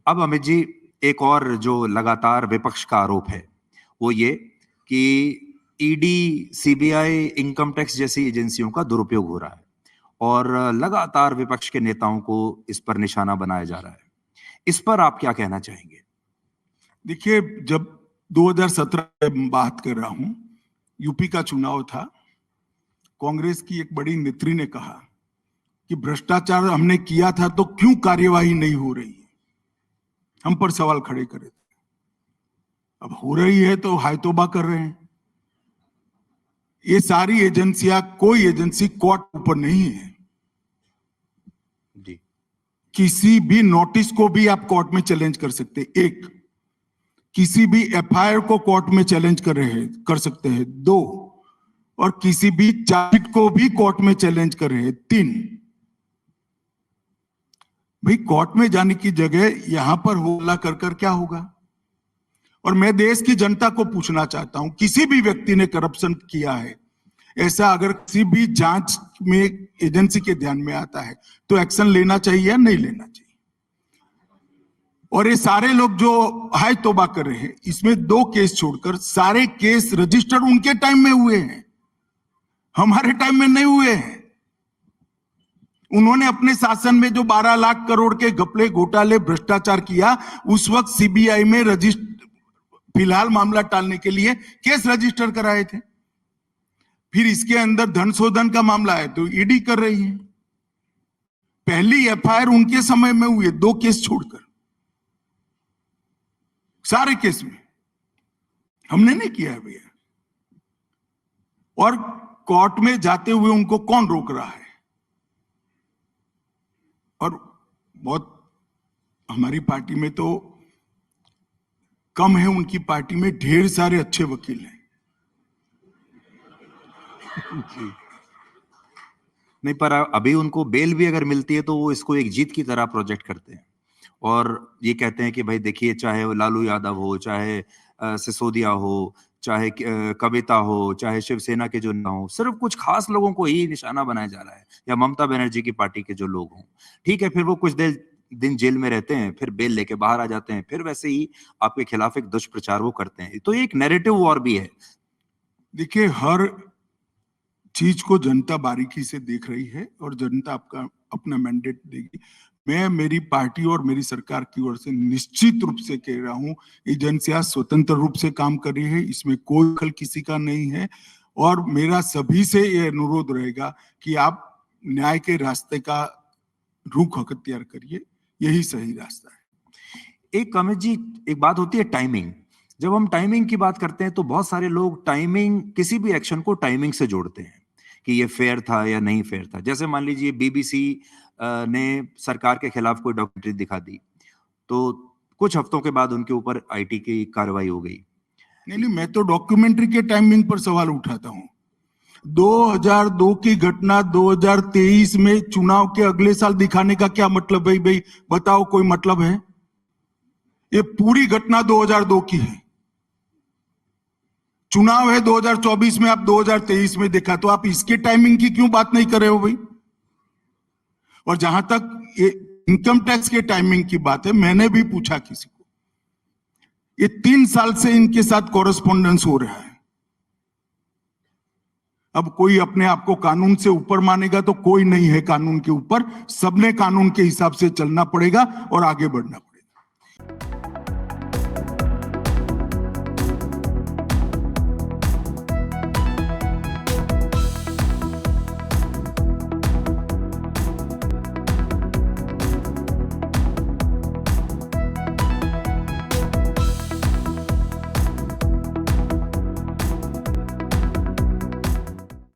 अब अमित जी, एक और जो लगातार विपक्ष का आरोप है वो ये कि ईडी, सीबीआई, इनकम टैक्स जैसी एजेंसियों का दुरुपयोग हो रहा है और लगातार विपक्ष के नेताओं को इस पर निशाना बनाया जा रहा है। इस पर आप क्या कहना चाहेंगे? देखिए, जब 2017 में बात कर रहा हूं, यूपी का चुनाव था, कांग्रेस की एक बड़ी नेत्री ने कहा कि भ्रष्टाचार हमने किया था तो क्यों कार्यवाही नहीं हो रही है, हम पर सवाल खड़े करे थे। अब हो रही है तो हाय तौबा कर रहे हैं। ये सारी एजेंसियां, कोई एजेंसी कोर्ट ऊपर नहीं है जी। किसी भी नोटिस को भी आप कोर्ट में चैलेंज कर सकते हैं, एक। किसी भी एफआईआर को कोर्ट में चैलेंज कर सकते हैं, दो। और किसी भी चार्जशीट को भी कोर्ट में चैलेंज कर रहे हैं, तीन। भाई, कोर्ट में जाने की जगह यहां पर होला कर क्या होगा? और मैं देश की जनता को पूछना चाहता हूं, किसी भी व्यक्ति ने करप्शन किया है, ऐसा अगर किसी भी जांच में एजेंसी के ध्यान में आता है तो एक्शन लेना चाहिए या नहीं लेना चाहिए? और ये सारे लोग जो हाय तौबा कर रहे हैं, इसमें 2 केस छोड़कर सारे केस रजिस्टर्ड उनके टाइम में हुए हैं, हमारे टाइम में नहीं हुए हैं। उन्होंने अपने शासन में जो 12 लाख करोड़ के घपले, घोटाले, भ्रष्टाचार किया, उस वक्त सीबीआई में फिलहाल मामला टालने के लिए केस रजिस्टर कराए थे। फिर इसके अंदर धन शोधन का मामला है तो ईडी कर रही है। पहली एफआईआर उनके समय में हुई है, 2 केस छोड़कर, सारे केस में हमने नहीं किया है भैया। और कोर्ट में जाते हुए उनको कौन रोक रहा है? और बहुत, हमारी पार्टी में तो कम है, उनकी पार्टी में ढेर सारे अच्छे वकील हैं। नहीं, पर अभी उनको बेल भी अगर मिलती है तो वो इसको एक जीत की तरह प्रोजेक्ट करते हैं और ये कहते हैं कि भाई देखिए, चाहे वो लालू यादव हो, चाहे सिसोदिया हो, चाहे कविता हो, चाहे शिवसेना के जो ना हो, सिर्फ कुछ खास लोगों को ही निशाना बनाया जा रहा है, या ममता बनर्जी की पार्टी के जो लोग हों। ठीक है, फिर वो कुछ दिन जेल में रहते हैं, फिर बेल लेके बाहर आ जाते हैं, फिर वैसे ही आपके खिलाफ एक दुष्प्रचार वो करते हैं। तो ये एक नैरेटिव वॉर भी है। देखिए, हर चीज को जनता बारीकी से देख रही है और जनता आपका अपना मैंडेट देगी। मैं मेरी पार्टी और मेरी सरकार की ओर से निश्चित रूप से कह रहा हूं, एजेंसियां स्वतंत्र रूप से काम कर रही है, इसमें कोई दखल किसी का नहीं है। और मेरा सभी से यह अनुरोध रहेगा कि आप न्याय के रास्ते का रुख अख्तियार करिए, यही सही रास्ता है। एक अमित जी, एक बात होती है टाइमिंग। जब हम टाइमिंग की बात करते हैं तो बहुत सारे लोग टाइमिंग, किसी भी एक्शन को टाइमिंग से जोड़ते हैं कि ये फेयर था या नहीं फेयर था। जैसे मान लीजिए बीबीसी ने सरकार के खिलाफ कोई डॉक्यूमेंट्री दिखा दी तो कुछ हफ्तों के बाद उनके ऊपर आईटी की कार्रवाई हो गई। नहीं, मैं तो डॉक्यूमेंट्री के टाइमिंग पर सवाल उठाता हूं। 2002 की घटना 2023 में चुनाव के अगले साल दिखाने का क्या मतलब है? भाई बताओ, कोई मतलब है? ये पूरी घटना 2002 की है। चुनाव है 2024 में, आप 2023 में देखा, तो आप इसके टाइमिंग की क्यों बात नहीं कर रहे हो भाई? और जहां तक ये इनकम टैक्स के टाइमिंग की बात है, मैंने भी पूछा किसी को, ये 3 साल से इनके साथ कॉरेस्पॉन्डेंस हो रहा है। अब कोई अपने आप को कानून से ऊपर मानेगा तो कोई नहीं है कानून के ऊपर, सबने कानून के हिसाब से चलना पड़ेगा और आगे बढ़ना पड़ेगा।